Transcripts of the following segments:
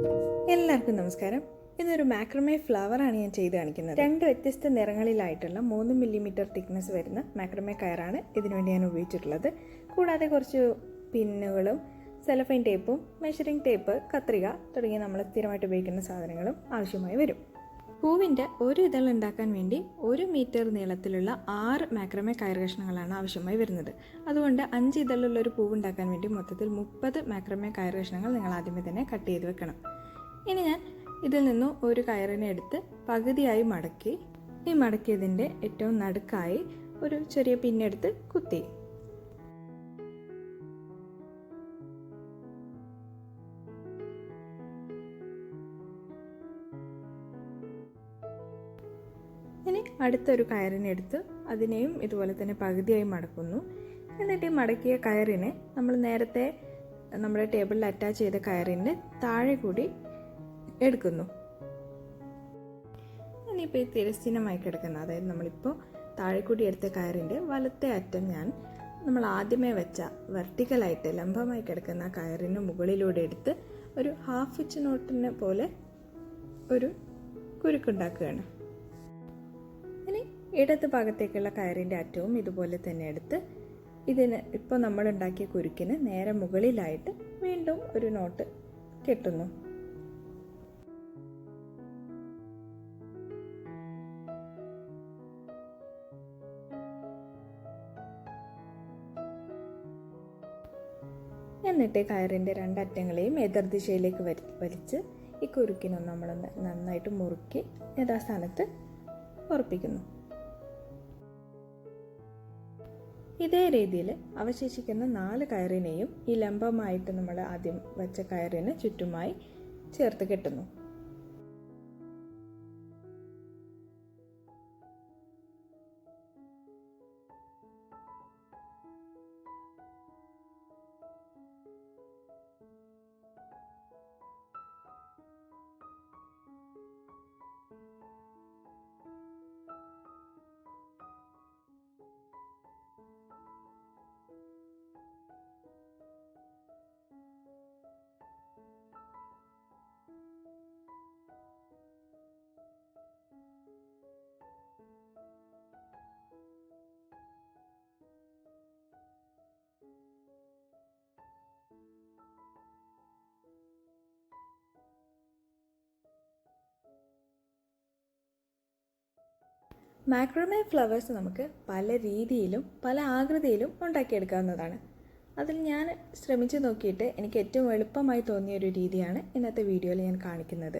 എല്ലാവർക്കും നമസ്കാരം. ഇന്നൊരു മാക്രമേ ഫ്ലവറാണ് ഞാൻ ചെയ്ത് കാണിക്കുന്നത്. 2 വ്യത്യസ്ത നിറങ്ങളിലായിട്ടുള്ള 3 മില്ലിമീറ്റർ തിക്നെസ് വരുന്ന മാക്രമേ കയറാണ് ഇതിനുവേണ്ടി ഞാൻ ഉപയോഗിച്ചിട്ടുള്ളത്. കൂടാതെ കുറച്ച് പിന്നുകളും സെലഫൈൻ ടേപ്പും മെഷറിംഗ് ടേപ്പ്, കത്രിക തുടങ്ങിയ നമ്മൾ സ്ഥിരമായിട്ട് ഉപയോഗിക്കുന്ന സാധനങ്ങളും ആവശ്യമായി വരും. പൂവിൻ്റെ ഒരു ഇതൾ ഉണ്ടാക്കാൻ വേണ്ടി 1 മീറ്റർ നീളത്തിലുള്ള 6 മാക്രമേ കയർ കഷ്ണങ്ങളാണ് ആവശ്യമായി വരുന്നത്. അതുകൊണ്ട് 5 ഇതളുള്ളൊരു പൂവ് ഉണ്ടാക്കാൻ വേണ്ടി മൊത്തത്തിൽ 30 മാക്രമേ കയർ കഷ്ണങ്ങൾ നിങ്ങൾ ആദ്യമേ തന്നെ കട്ട് ചെയ്ത് വെക്കണം. ഇനി ഞാൻ ഇതിൽ നിന്നും ഒരു കയറിനെ എടുത്ത് പകുതിയായി മടക്കി, ഈ മടക്കിയതിൻ്റെ ഏറ്റവും നടുക്കായി ഒരു ചെറിയ പിന്നെടുത്ത് കുത്തി. ഇനി അടുത്തൊരു കയറിനെ എടുത്ത് അതിനെയും ഇതുപോലെ തന്നെ പകുതിയായി മടക്കുന്നു. എന്നിട്ട് ഈ മടക്കിയ കയറിനെ നമ്മൾ നേരത്തെ നമ്മുടെ ടേബിളിൽ അറ്റാച്ച് ചെയ്ത കയറിൻ്റെ താഴെ കൂടി എടുക്കുന്നു. ഇനിയിപ്പോൾ ഈ തിരശ്ചീനമായി കിടക്കുന്ന, അതായത് നമ്മളിപ്പോൾ താഴെ കൂടി എടുത്ത കയറിൻ്റെ വലത്തെ അറ്റം ഞാൻ നമ്മൾ ആദ്യമേ വെച്ച വെർട്ടിക്കലായിട്ട് ലംബമായി കിടക്കുന്ന കയറിന് മുകളിലൂടെ എടുത്ത് ഒരു ഹാഫ് ഇഞ്ച് നോട്ടിനെ പോലെ ഒരു കുരുക്കുണ്ടാക്കുകയാണ്. ഇനി ഇടത് ഭാഗത്തേക്കുള്ള കയറിൻ്റെ അറ്റവും ഇതുപോലെ തന്നെ എടുത്ത് ഇതിന് ഇപ്പോൾ നമ്മൾ ഉണ്ടാക്കിയ കുരുക്കിന് നേരെ മുകളിലായിട്ട് വീണ്ടും ഒരു നോട്ട് കെട്ടുന്നു. എന്നിട്ട് കയറിൻ്റെ 2 അറ്റങ്ങളെയും എതിർദിശയിലേക്ക് വലിച്ച് ഈ കുരുക്കിനൊന്ന് നമ്മളൊന്ന് നന്നായിട്ട് മുറുക്കി യഥാസ്ഥാനത്ത് ഉറപ്പിക്കുന്നു. ഇതേ രീതിയിൽ അവശേഷിക്കുന്ന 4 കയറിനെയും ഈ ലംബമായിട്ട് നമ്മൾ ആദ്യം വെച്ച കയറിന് ചുറ്റുമായി ചേർത്ത് കെട്ടുന്നു. മാക്രമേ ഫ്ലവേഴ്സ് നമുക്ക് പല രീതിയിലും പല ആകൃതിയിലും ഉണ്ടാക്കിയെടുക്കാവുന്നതാണ്. അതിൽ ഞാൻ ശ്രമിച്ചു നോക്കിയിട്ട് എനിക്ക് ഏറ്റവും എളുപ്പമായി തോന്നിയ ഒരു രീതിയാണ് ഇന്നത്തെ വീഡിയോയിൽ ഞാൻ കാണിക്കുന്നത്.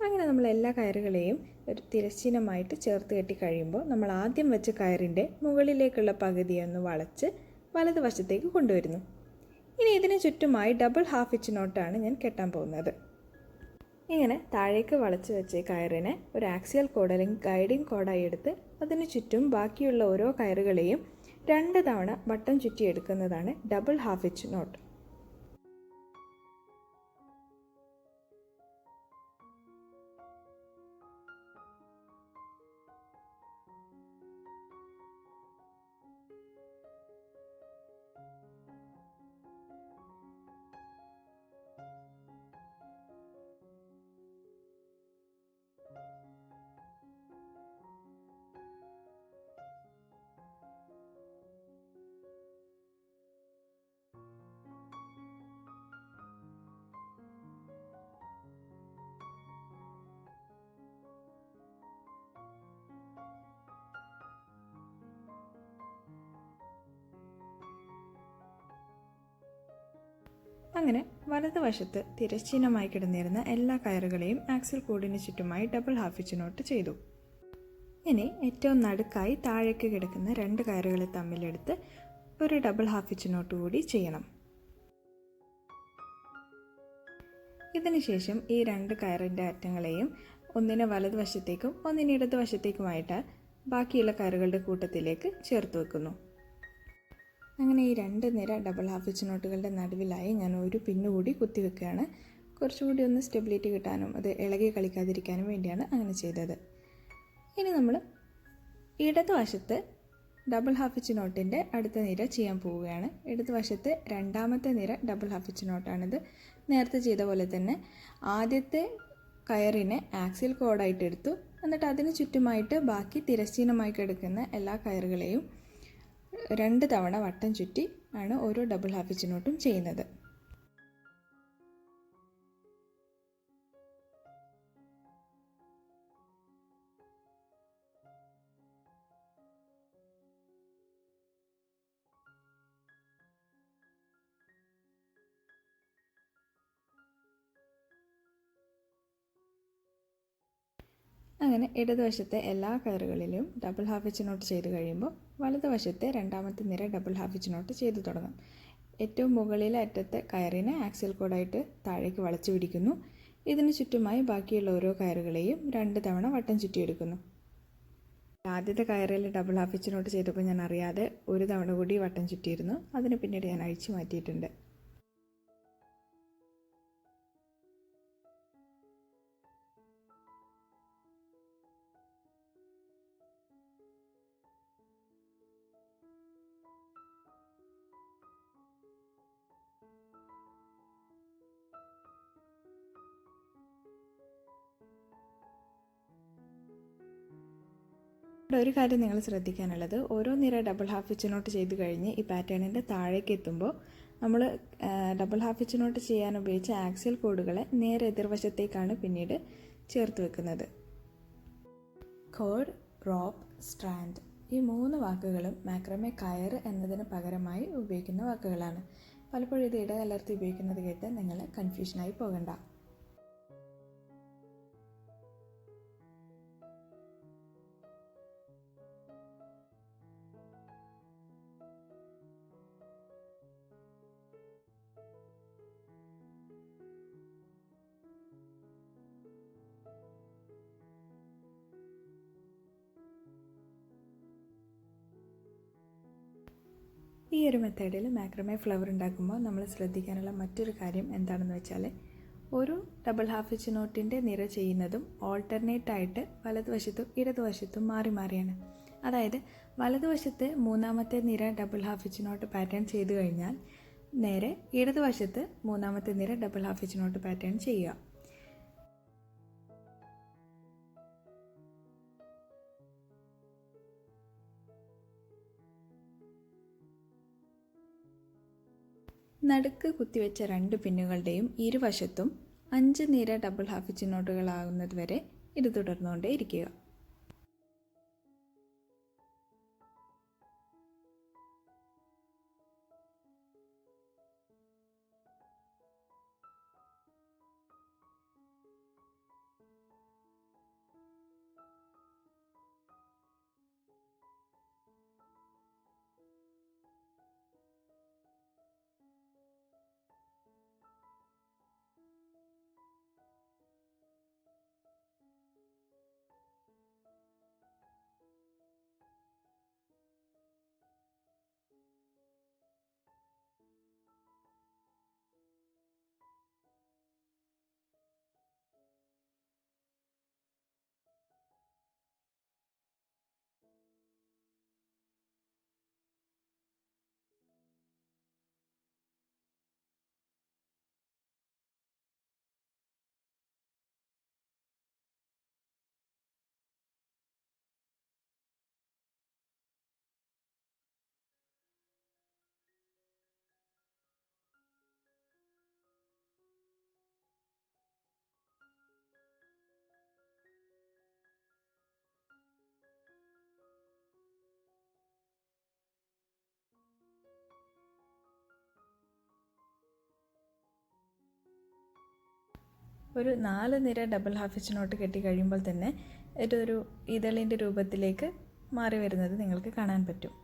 അങ്ങനെ നമ്മൾ എല്ലാ കയറുകളെയും ഒരു തിരശ്ചീനമായിട്ട് ചേർത്ത് കെട്ടി കഴിയുമ്പോൾ നമ്മൾ ആദ്യം വെച്ച കയറിൻ്റെ മുകളിലേക്കുള്ള പകുതിയൊന്ന് വളച്ച് വലതുവശത്തേക്ക് കൊണ്ടുവരുന്നു. ഇനി ഇതിന് ചുറ്റുമായി ഡബിൾ ഹാഫ് ഹിച്ച് നോട്ടാണ് ഞാൻ കെട്ടാൻ പോകുന്നത്. ഇങ്ങനെ താഴേക്ക് വളച്ച് വെച്ച കയറിനെ ഒരു ആക്സിയൽ കോഡ് അല്ലെങ്കിൽ ഗൈഡിങ് കോഡായി എടുത്ത് അതിന് ചുറ്റും ബാക്കിയുള്ള ഓരോ കയറുകളെയും 2 തവണ വട്ടം ചുറ്റിയെടുക്കുന്നതാണ് ഡബിൾ ഹാഫ് ഹിച്ച് നോട്ട്. അങ്ങനെ വലതുവശത്ത് തിരശ്ചീനമായി കിടന്നിരുന്ന എല്ലാ കയറുകളെയും ആക്സിൽ കോഡിന് ചുറ്റുമായി ഡബിൾ ഹാഫ് ഹിച്ച് നോട്ട് ചെയ്തു. ഇനി ഏറ്റവും നടുക്കായി താഴേക്ക് കിടക്കുന്ന 2 കയറുകളെ തമ്മിലെടുത്ത് ഒരു ഡബിൾ ഹാഫ് ഹിച്ച് നോട്ട് കൂടി ചെയ്യണം. ഇതിനുശേഷം ഈ 2 കയറിൻ്റെ അറ്റങ്ങളെയും ഒന്നിനെ വലതുവശത്തേക്കും ഒന്നിന് ഇടതുവശത്തേക്കുമായിട്ട് ബാക്കിയുള്ള കയറുകളുടെ കൂട്ടത്തിലേക്ക് ചേർത്ത് വെക്കുന്നു. അങ്ങനെ ഈ 2 നിര ഡബിൾ ഹാഫ് ഹിച്ച് നോട്ടുകളുടെ നടുവിലായി ഞാൻ ഒരു പിന്നുകൂടി കുത്തിവെക്കുകയാണ്. കുറച്ചുകൂടി ഒന്ന് സ്റ്റെബിലിറ്റി കിട്ടാനും അത് ഇളകി കളിക്കാതിരിക്കാനും വേണ്ടിയാണ് അങ്ങനെ ചെയ്തത്. ഇനി നമ്മൾ ഇടതുവശത്ത് ഡബിൾ ഹാഫ് ഹിച്ച് നോട്ടിൻ്റെ അടുത്ത നിര ചെയ്യാൻ പോവുകയാണ്. ഇടതുവശത്തെ രണ്ടാമത്തെ നിര ഡബിൾ ഹാഫ് ഹിച്ച് നോട്ടാണിത്. നേരത്തെ ചെയ്ത പോലെ തന്നെ ആദ്യത്തെ കയറിനെ ആക്സിൽ കോഡായിട്ട് എടുത്തു. എന്നിട്ട് അതിന് ചുറ്റുമായിട്ട് ബാക്കി തിരശ്ചീനമായി കിടക്കുന്ന എല്ലാ കയറുകളെയും 2 തവണ വട്ടം ചുറ്റി ആണ് ഓരോ ഡബിൾ ഹാഫ് ഹിച്ച് നോട്ടും ചെയ്യുന്നത്. അങ്ങനെ ഇടതുവശത്തെ എല്ലാ കയറുകളിലും ഡബിൾ ഹാഫ് ഹിച്ച് നോട്ട് ചെയ്ത് കഴിയുമ്പോൾ വലതുവശത്തെ രണ്ടാമത്തെ നിര ഡബിൾ ഹാഫ് ഹിച്ച് നോട്ട് ചെയ്ത് തുടങ്ങാം. ഏറ്റവും മുകളിലെ അറ്റത്തെ കയറിനെ ആക്സിൽ കോഡായിട്ട് താഴേക്ക് വളച്ചു പിടിക്കുന്നു. ഇതിന് ചുറ്റുമായി ബാക്കിയുള്ള ഓരോ കയറുകളെയും 2 തവണ വട്ടം ചുറ്റിയെടുക്കുന്നു. ആദ്യത്തെ കയറിൽ ഡബിൾ ഹാഫ് ഹിച്ച് നോട്ട് ചെയ്തപ്പോൾ ഞാൻ അറിയാതെ 1 തവണ കൂടി വട്ടം ചുറ്റിയിരുന്നു. അതിന് പിന്നീട് ഞാൻ അഴിച്ചു മാറ്റിയിട്ടുണ്ട്. ഇവിടെ ഒരു കാര്യം നിങ്ങൾ ശ്രദ്ധിക്കാനുള്ളത്, ഓരോ നിര ഡബിൾ ഹാഫ് ഹിച്ച് നോട്ട് ചെയ്ത് കഴിഞ്ഞ് ഈ പാറ്റേണിൻ്റെ താഴേക്ക് എത്തുമ്പോൾ നമ്മൾ ഡബിൾ ഹാഫ് ഹിച്ച് നോട്ട് ചെയ്യാൻ ഉപയോഗിച്ച ആക്സിൽ കോഡുകളെ നേരെ എതിർവശത്തേക്കാണ് പിന്നീട് ചേർത്ത് വെക്കുന്നത്. കോഡ്, റോപ്പ്, സ്ട്രാൻഡ് ഈ 3 വാക്കുകളും മാക്രമേ കയറ് എന്നതിന് പകരമായി ഉപയോഗിക്കുന്ന വാക്കുകളാണ്. പലപ്പോഴും ഇത് ഇടകലർത്തി ഉപയോഗിക്കുന്നത് കേട്ട് നിങ്ങൾ കൺഫ്യൂഷനായി പോകണ്ട. ഈ ഒരു മെത്തേഡിൽ മാക്രമേ ഫ്ലവർ ഉണ്ടാക്കുമ്പോൾ നമ്മൾ ശ്രദ്ധിക്കാനുള്ള മറ്റൊരു കാര്യം എന്താണെന്ന് വെച്ചാൽ, ഒരു ഡബിൾ ഹാഫ് ഹിച്ച് നോട്ടിൻ്റെ നിര ചെയ്യുന്നതും ഓൾട്ടർനേറ്റ് ആയിട്ട് വലതുവശത്തും ഇടതുവശത്തും മാറി മാറിയാണ്. അതായത് വലതുവശത്ത് 3ാമത്തെ നിര double half hitch knot pattern ചെയ്തു കഴിഞ്ഞാൽ നേരെ ഇടതുവശത്ത് 3ാമത്തെ നിര double half hitch knot pattern ചെയ്യുക. നടുക്ക് കുത്തിവെച്ച 2 പിന്നുകളുടെയും ഇരുവശത്തും 5 നിര ഡബിൾ ഹാഫ് ഹിച്ച് നോട്ടുകളാകുന്നത് വരെ ഇത് തുടർന്നുകൊണ്ടേ ഇരിക്കുക. ഒരു 4 നിര ഡബിൾ ഹാഫ് ഹിച്ച് നോട്ട് കെട്ടി കഴിയുമ്പോൾ തന്നെ ഇതൊരു ഇതളിൻ്റെ രൂപത്തിലേക്ക് മാറി വരുന്നത് നിങ്ങൾക്ക് കാണാൻ പറ്റും.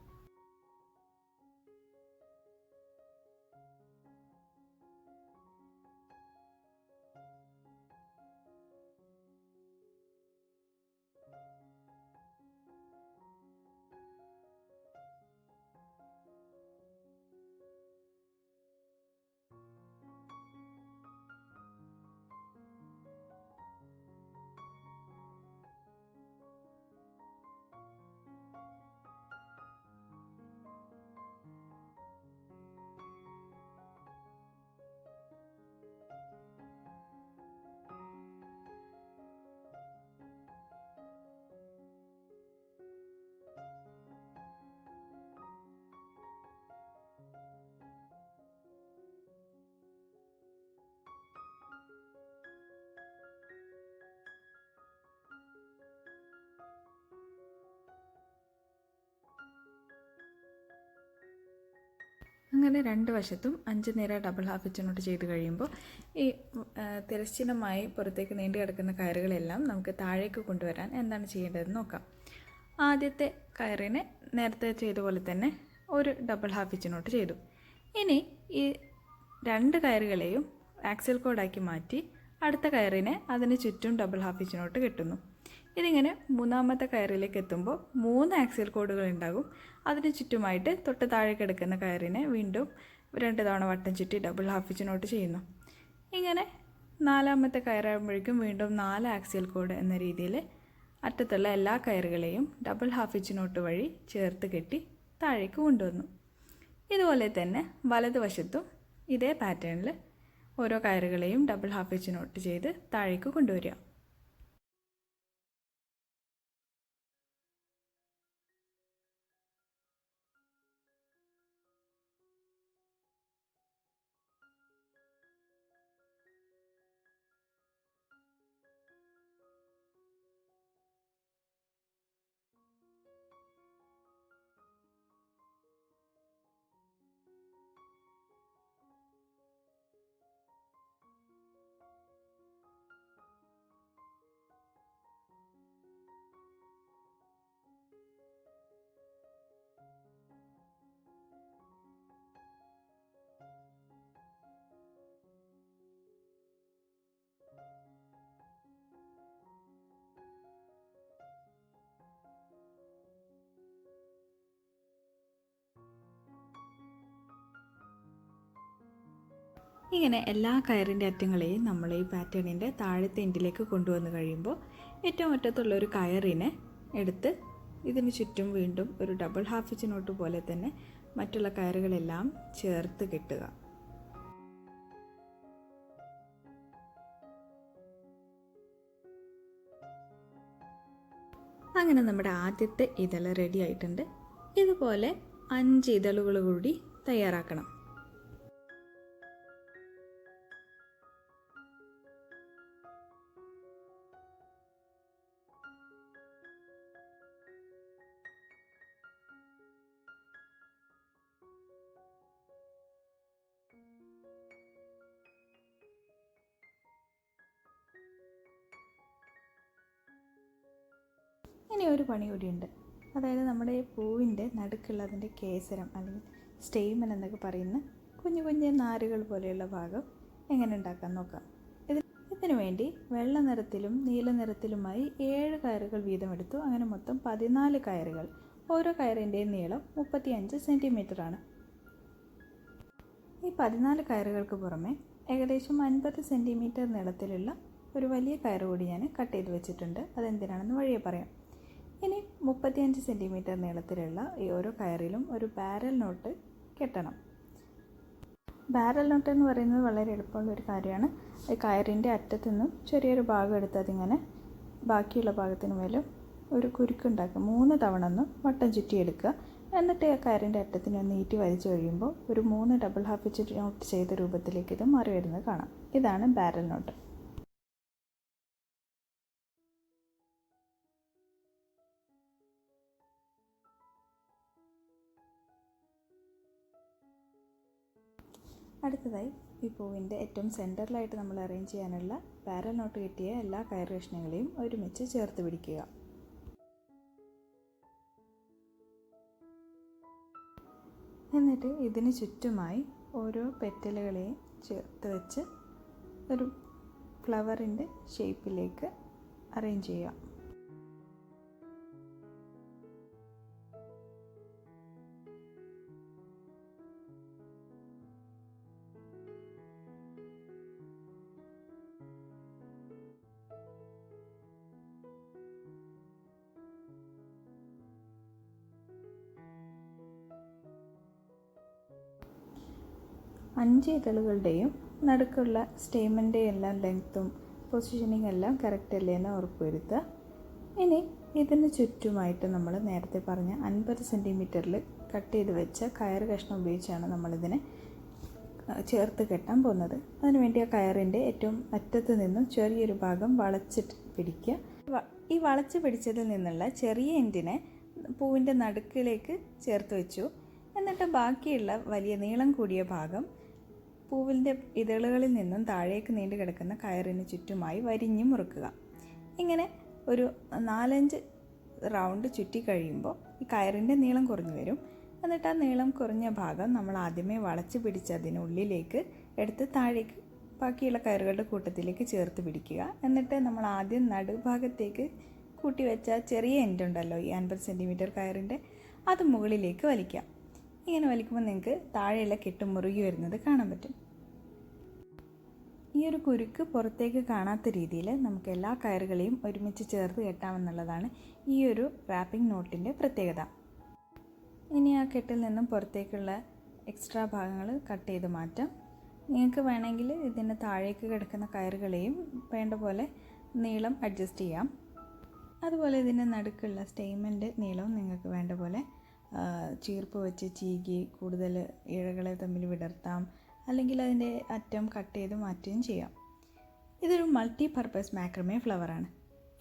അങ്ങനെ രണ്ട് വശത്തും 5 നിര ഡബിൾ ഹാഫ് ഹിച്ച് നോട്ട് ചെയ്ത് കഴിയുമ്പോൾ ഈ തിരശ്ചീനമായി പുറത്തേക്ക് നീണ്ടു കിടക്കുന്ന കയറുകളെല്ലാം നമുക്ക് താഴേക്ക് കൊണ്ടുവരാൻ എന്താണ് ചെയ്യേണ്ടതെന്ന് നോക്കാം. ആദ്യത്തെ കയറിനെ നേരത്തെ ചെയ്ത പോലെ തന്നെ ഒരു ഡബിൾ ഹാഫ് ഹിച്ച് നോട്ട് ചെയ്തു. ഇനി ഈ 2 കയറുകളെയും ആക്സിൽ കോഡാക്കി മാറ്റി അടുത്ത കയറിനെ അതിന് ചുറ്റും ഡബിൾ ഹാഫ് ഹിച്ച് നോട്ട് കെട്ടുന്നു. ഇതിങ്ങനെ മൂന്നാമത്തെ കയറിലേക്ക് എത്തുമ്പോൾ 3 ആക്സിൽ കോഡുകൾ ഉണ്ടാകും. അതിന് ചുറ്റുമായിട്ട് തൊട്ട് താഴെ കിടക്കുന്ന കയറിനെ വീണ്ടും 2 തവണ വട്ടം ചുറ്റി ഡബിൾ ഹാഫ് ഹിച്ച് നോട്ട് ചെയ്യുന്നു. ഇങ്ങനെ 4ാമത്തെ കയറാകുമ്പോഴേക്കും വീണ്ടും 4 ആക്സിൽ കോഡ് എന്ന രീതിയിൽ അറ്റത്തുള്ള എല്ലാ കയറുകളെയും ഡബിൾ ഹാഫ് ഹിച്ച് നോട്ട് വഴി ചേർത്ത് കെട്ടി താഴേക്ക് കൊണ്ടുവന്നു. ഇതുപോലെ തന്നെ വലതുവശത്തും ഇതേ പാറ്റേണിൽ ഓരോ കയറുകളെയും ഡബിൾ ഹാഫ് ഹിച്ച് നോട്ട് ചെയ്ത് താഴേക്ക് കൊണ്ടുവരിക. ഇങ്ങനെ എല്ലാ കയറിൻ്റെ അറ്റങ്ങളെയും നമ്മൾ ഈ പാറ്റേണിൻ്റെ താഴത്തെ എൻഡിലേക്ക് കൊണ്ടുവന്ന് കഴിയുമ്പോൾ ഏറ്റവും അറ്റത്തുള്ള ഒരു കയറിനെ എടുത്ത് ഇതിന് ചുറ്റും വീണ്ടും ഒരു ഡബിൾ ഹാഫ് ഹിച്ച് നോട്ട് പോലെ തന്നെ മറ്റുള്ള കയറുകളെല്ലാം ചേർത്ത് കെട്ടുക. അങ്ങനെ നമ്മുടെ ആദ്യത്തെ ഇതൾ റെഡി ആയിട്ടുണ്ട്. ഇതുപോലെ 5 ഇതളുകൾ കൂടി തയ്യാറാക്കണം. ഇനി ഒരു പണി കൂടിയുണ്ട്. അതായത് നമ്മുടെ പൂവിൻ്റെ നടുക്കുള്ള അതിൻ്റെ കേസരം അല്ലെങ്കിൽ സ്റ്റെയ്മൻ എന്നൊക്കെ പറയുന്ന കുഞ്ഞു കുഞ്ഞു നാരുകൾ പോലെയുള്ള ഭാഗം എങ്ങനെ ഉണ്ടാക്കാൻ നോക്കാം. ഇതിനു വേണ്ടി വെള്ള നിറത്തിലും നീല നിറത്തിലുമായി 7 കയറുകൾ വീതമെടുത്തു. അങ്ങനെ മൊത്തം 14 കയറുകൾ. ഓരോ കയറിൻ്റെയും നീളം 35 സെൻറ്റിമീറ്ററാണ്. ഈ 14 കയറുകൾക്ക് പുറമെ ഏകദേശം 50 സെൻറ്റിമീറ്റർ നീളത്തിലുള്ള ഒരു വലിയ കയറ് കൂടി ഞാൻ കട്ട് ചെയ്ത് വെച്ചിട്ടുണ്ട്. അതെന്തിനാണെന്ന് വഴിയെ പറയാം. ഇനി 35 സെൻറ്റിമീറ്റർ നീളത്തിലുള്ള ഈ ഓരോ കയറിലും ഒരു ബാരൽ നോട്ട് കെട്ടണം. ബാരൽ നോട്ട് എന്ന് പറയുന്നത് വളരെ എളുപ്പമുള്ള ഒരു കാര്യമാണ്. ഈ കയറിൻ്റെ അറ്റത്തു നിന്നും ചെറിയൊരു ഭാഗം എടുത്ത് അതിങ്ങനെ ബാക്കിയുള്ള ഭാഗത്തിന് മേലും ഒരു കുരുക്കുണ്ടാക്കുക. 3 തവണ ഒന്ന് വട്ടം ചുറ്റിയെടുക്കുക. എന്നിട്ട് ആ കയറിൻ്റെ അറ്റത്തിന് ഒന്ന് നീട്ടി വലിച്ചു കഴിയുമ്പോൾ ഒരു 3 ഡബിൾ ഹാഫ് ഹിച്ച് നോട്ട് ചെയ്ത രൂപത്തിലേക്ക് ഇത് മാറി വരുന്നത് കാണാം. ഇതാണ് ബാരൽ നോട്ട്. അടുത്തതായി ഈ പൂവിൻ്റെ ഏറ്റവും സെൻറ്ററിലായിട്ട് നമ്മൾ അറേഞ്ച് ചെയ്യാനുള്ള ബാരൽ നോട്ട് കിട്ടിയ എല്ലാ കയർ കഷ്ണങ്ങളെയും ഒരുമിച്ച് ചേർത്ത് പിടിക്കുക. എന്നിട്ട് ഇതിന് ചുറ്റുമായി ഓരോ പെറ്റലുകളെയും ചേർത്ത് വെച്ച് ഒരു ഫ്ലവറിൻ്റെ ഷേപ്പിലേക്ക് അറേഞ്ച് ചെയ്യുക. അഞ്ച് ഇതളുകളുടെയും നടുക്കുള്ള സ്റ്റേമിൻ്റെ എല്ലാം ലെങ്ത്തും പൊസിഷനിങ് എല്ലാം കറക്റ്റ് അല്ലേ എന്ന് ഉറപ്പുവരുത്തുക. ഇനി ഇതിന് ചുറ്റുമായിട്ട് നമ്മൾ നേരത്തെ പറഞ്ഞ 50 സെൻറ്റിമീറ്ററിൽ കട്ട് ചെയ്ത് വെച്ച കയർ കഷ്ണം ഉപയോഗിച്ചാണ് നമ്മളിതിനെ ചേർത്ത് കെട്ടാൻ പോകുന്നത്. അതിനുവേണ്ടി ആ കയറിൻ്റെ ഏറ്റവും അറ്റത്ത് നിന്നും ചെറിയൊരു ഭാഗം വളച്ചിട്ട് പിടിക്കുക. ഈ വളച്ച് പിടിച്ചതിൽ നിന്നുള്ള ചെറിയ എൻഡിനെ പൂവിൻ്റെ നടുക്കിലേക്ക് ചേർത്ത് വെച്ചു. എന്നിട്ട് ബാക്കിയുള്ള വലിയ നീളം കൂടിയ ഭാഗം പൂവിൻ്റെ ഇതളുകളിൽ നിന്നും താഴേക്ക് നീണ്ടു കിടക്കുന്ന കയറിന് ചുറ്റുമായി വരിഞ്ഞ് മുറുക്കുക. ഇങ്ങനെ ഒരു 4-5 റൗണ്ട് ചുറ്റി കഴിയുമ്പോൾ ഈ കയറിൻ്റെ നീളം കുറഞ്ഞു വരും. എന്നിട്ട് ആ നീളം കുറഞ്ഞ ഭാഗം നമ്മൾ ആദ്യമേ വളച്ച് പിടിച്ച് അതിനുള്ളിലേക്ക് എടുത്ത് താഴേക്ക് ബാക്കിയുള്ള കയറുകളുടെ കൂട്ടത്തിലേക്ക് ചേർത്ത് പിടിക്കുക. എന്നിട്ട് നമ്മൾ ആദ്യം നടുഭാഗത്തേക്ക് കൂട്ടി വെച്ച ചെറിയ എൻഡ് ഉണ്ടല്ലോ, ഈ 50 സെൻറ്റിമീറ്റർ കയറിൻ്റെ, അത് മുകളിലേക്ക് വലിക്കാം. ഇങ്ങനെ വലിക്കുമ്പോൾ നിങ്ങൾക്ക് താഴെയുള്ള കെട്ട് മുറുകി വരുന്നത് കാണാൻ പറ്റും. ഈ ഒരു കുരുക്ക് പുറത്തേക്ക് കാണാത്ത രീതിയിൽ നമുക്ക് എല്ലാ കയറുകളെയും ഒരുമിച്ച് ചേർത്ത് കെട്ടാമെന്നുള്ളതാണ് ഈ ഒരു റാപ്പിംഗ് നോട്ടിൻ്റെ പ്രത്യേകത. ഇനി ആ കെട്ടിൽ നിന്നും പുറത്തേക്കുള്ള എക്സ്ട്രാ ഭാഗങ്ങൾ കട്ട് ചെയ്ത് മാറ്റാം. നിങ്ങൾക്ക് വേണമെങ്കിൽ ഇതിന് താഴേക്ക് കിടക്കുന്ന കയറുകളെയും വേണ്ട പോലെ നീളം അഡ്ജസ്റ്റ് ചെയ്യാം. അതുപോലെ ഇതിൻ്റെ നടുക്കുള്ള സ്റ്റെയിമിൻ്റെ നീളവും നിങ്ങൾക്ക് വേണ്ട പോലെ ചീർപ്പ് വെച്ച് ചീകി കൂടുതൽ ഇഴകളെ തമ്മിൽ വിടർത്താം, അല്ലെങ്കിൽ അതിൻ്റെ അറ്റം കട്ട് ചെയ്ത് മാറ്റുകയും ചെയ്യാം. ഇതൊരു മൾട്ടി പർപ്പസ് മാക്രമേ ഫ്ലവറാണ്.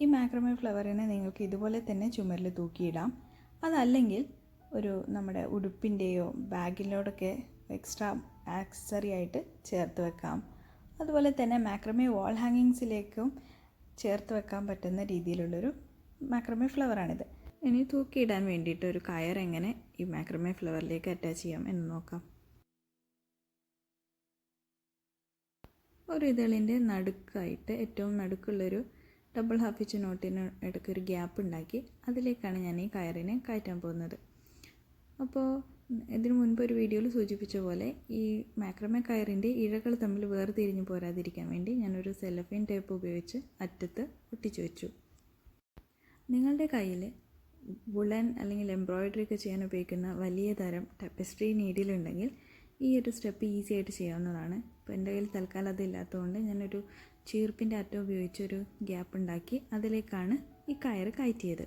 ഈ മാക്രമേ ഫ്ലവറിനെ നിങ്ങൾക്ക് ഇതുപോലെ തന്നെ ചുമരിൽ തൂക്കിയിടാം. അതല്ലെങ്കിൽ ഒരു നമ്മുടെ ഉടുപ്പിൻ്റെയോ ബാഗിലോടൊക്കെ എക്സ്ട്രാ ആക്സസറി ആയിട്ട് ചേർത്ത് വെക്കാം. അതുപോലെ തന്നെ മാക്രമേ വാൾ ഹാങ്ങിങ്സിലേക്കും ചേർത്ത് വെക്കാൻ പറ്റുന്ന രീതിയിലുള്ളൊരു മാക്രമേ ഫ്ലവറാണിത്. ഇനി തൂക്കിയിടാൻ വേണ്ടിയിട്ട് ഒരു കയർ എങ്ങനെ ഈ മാക്രമേ ഫ്ലവറിലേക്ക് അറ്റാച്ച് ചെയ്യാം എന്ന് നോക്കാം. ഒരു ഇതളിൻ്റെ നടുക്കായിട്ട് ഏറ്റവും നടുക്കുള്ളൊരു ഡബിൾ ഹാഫ് ഹിച്ച് നോട്ടിന് ഇടയ്ക്കൊരു ഗ്യാപ്പ് ഉണ്ടാക്കി അതിലേക്കാണ് ഞാൻ ഈ കയറിനെ കയറ്റാൻ പോകുന്നത്. അപ്പോൾ ഇതിനു മുൻപ് ഒരു വീഡിയോയിൽ സൂചിപ്പിച്ച പോലെ ഈ മാക്രമേ കയറിൻ്റെ ഇഴകൾ തമ്മിൽ വേർതിരിഞ്ഞ് പോരാതിരിക്കാൻ വേണ്ടി ഞാനൊരു സെല്ലഫൈൻ ടേപ്പ് ഉപയോഗിച്ച് അറ്റത്ത് ഒട്ടിച്ചു വെച്ചു. നിങ്ങളുടെ കയ്യിൽ വുളൻ അല്ലെങ്കിൽ എംബ്രോയ്ഡറി ഒക്കെ ചെയ്യാൻ ഉപയോഗിക്കുന്ന വലിയ തരം ടെപ്പസ്ട്രി നീഡിലുണ്ടെങ്കിൽ ഈ ഒരു സ്റ്റെപ്പ് ഈസി ആയിട്ട് ചെയ്യാവുന്നതാണ്. ഇപ്പോൾ എൻ്റെ കയ്യിൽ തൽക്കാലം അതില്ലാത്തതുകൊണ്ട് ഞാനൊരു ചീർപ്പിൻ്റെ അറ്റം ഉപയോഗിച്ചൊരു ഗ്യാപ്പ് ഉണ്ടാക്കി അതിലേക്കാണ് ഈ കയറ് കയറ്റിയത്.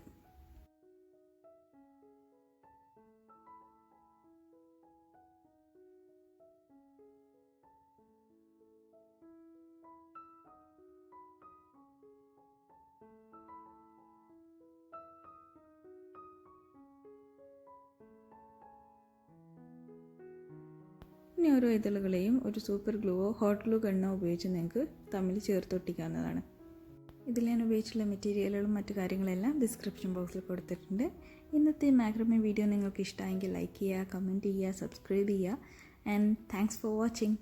ഇനി ഓരോ ഇതളുകളെയും ഒരു സൂപ്പർ ഗ്ലൂവോ ഹോട്ട് ഗ്ലൂ ഗണ്ണോ ഉപയോഗിച്ച് നിങ്ങൾക്ക് തമ്മിൽ ചേർത്തൊട്ടിക്കാവുന്നതാണ്. ഇതിൽ ഞാൻ ഉപയോഗിച്ചുള്ള മെറ്റീരിയലുകളും മറ്റു കാര്യങ്ങളെല്ലാം ഡിസ്ക്രിപ്ഷൻ ബോക്സിൽ കൊടുത്തിട്ടുണ്ട്. ഇന്നത്തെ മാക്രമേ വീഡിയോ നിങ്ങൾക്ക് ഇഷ്ടമായെങ്കിൽ ലൈക്ക് ചെയ്യുക, കമൻറ്റ് ചെയ്യുക, സബ്സ്ക്രൈബ് ചെയ്യുക. And thanks for watching.